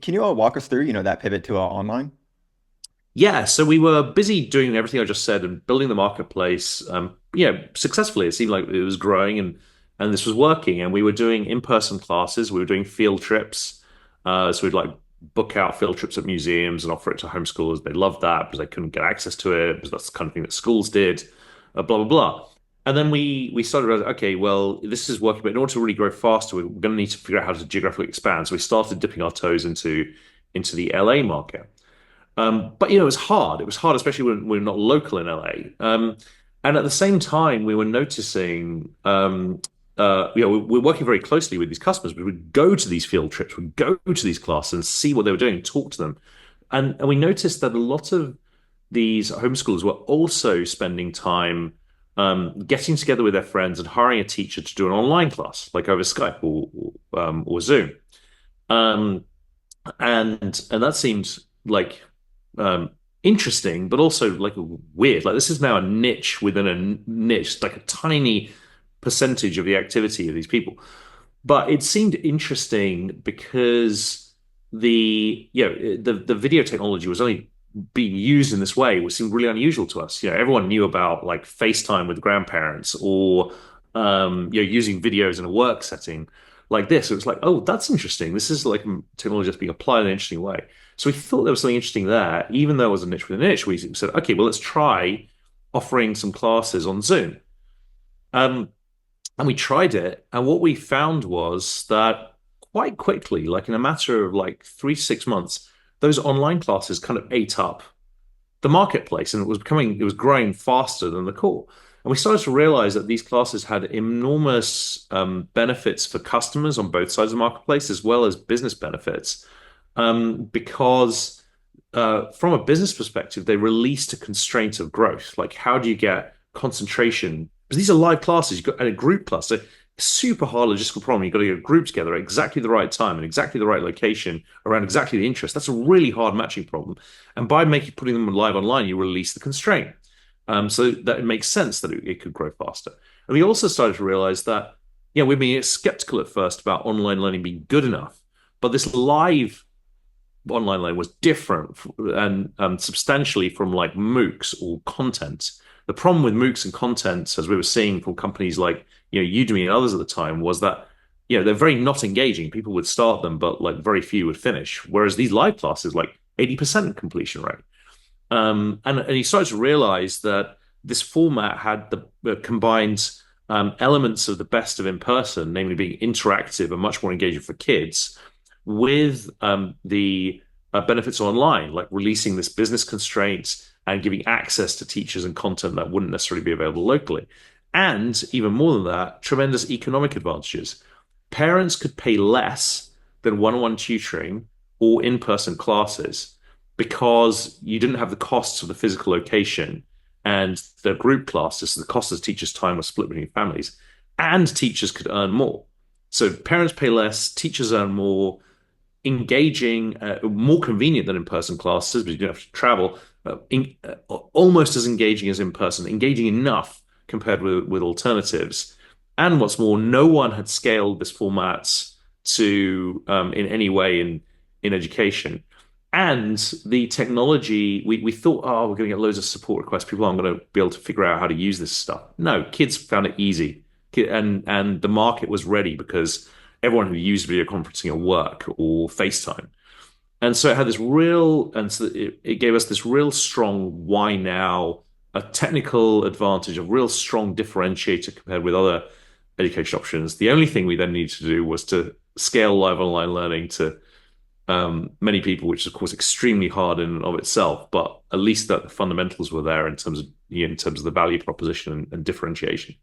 can you all walk us through, that pivot to online? Yeah, so we were busy doing everything I just said and building the marketplace, successfully. It seemed like it was growing and this was working. And we were doing in-person classes. We were doing field trips. So we'd like book out field trips at museums and offer it to homeschoolers. They loved that because they couldn't get access to it because that's the kind of thing that schools did, blah, blah, blah. And then we started, okay, well, this is working, but in order to really grow faster, we're going to need to figure out how to geographically expand. So we started dipping our toes into the LA market. But it was hard. It was hard, especially when we're not local in LA. And at the same time, we were noticing, we're working very closely with these customers. We would go to these field trips, we'd go to these classes and see what they were doing, talk to them. And we noticed that a lot of these homeschoolers were also spending time getting together with their friends and hiring a teacher to do an online class, like over Skype or Zoom. Um, and that seemed like interesting, but also like weird. Like this is now a niche within a niche, like a tiny percentage of the activity of these people. But it seemed interesting because the video technology was only being used in this way, which seemed really unusual to us. Everyone knew about like FaceTime with grandparents or using videos in a work setting like this. It was like, oh, that's interesting. This is like technology that's being applied in an interesting way. So we thought there was something interesting there, even though it was a niche within a niche. We said, okay, well, let's try offering some classes on Zoom. Um, and we tried it, and what we found was that quite quickly, like in a matter of like 3 to 6 months, those online classes kind of ate up the marketplace, and it was growing faster than the core. And we started to realize that these classes had enormous benefits for customers on both sides of the marketplace, as well as business benefits, because from a business perspective, they released a constraint of growth. Like, how do you get concentration? Because these are live classes, you've got a group class. So super hard logistical problem. You've got to get a group together at exactly the right time and exactly the right location around exactly the interest. That's a really hard matching problem. And by putting them live online, you release the constraint. So that it makes sense that it could grow faster. And we also started to realize that, we've been skeptical at first about online learning being good enough, but this live online learning was different and substantially from like MOOCs or content. The problem with MOOCs and content, as we were seeing from companies like Udemy and others at the time, was that they're very not engaging. People would start them, but like very few would finish. Whereas these live classes, like 80% completion rate. And he started to realize that this format had the combined elements of the best of in person, namely being interactive and much more engaging for kids, with the benefits online, like releasing this business constraint and giving access to teachers and content that wouldn't necessarily be available locally. And even more than that, tremendous economic advantages. Parents could pay less than one-on-one tutoring or in-person classes because you didn't have the costs of the physical location and the group classes, so the cost of teachers' time was split between families, and teachers could earn more. So parents pay less, teachers earn more, engaging, more convenient than in-person classes, but you don't have to travel. Almost as engaging as in person, engaging enough compared with alternatives. And what's more, no one had scaled this format to in any way in education. And the technology, we thought, oh, we're going to get loads of support requests. People aren't going to be able to figure out how to use this stuff. No, kids found it easy, and the market was ready because everyone who used video conferencing at work or FaceTime. And so it had this real, and so it gave us this real strong why now, a technical advantage, a real strong differentiator compared with other education options. The only thing we then needed to do was to scale live online learning to many people, which is of course extremely hard in and of itself. But at least that the fundamentals were there in terms of the value proposition and differentiation.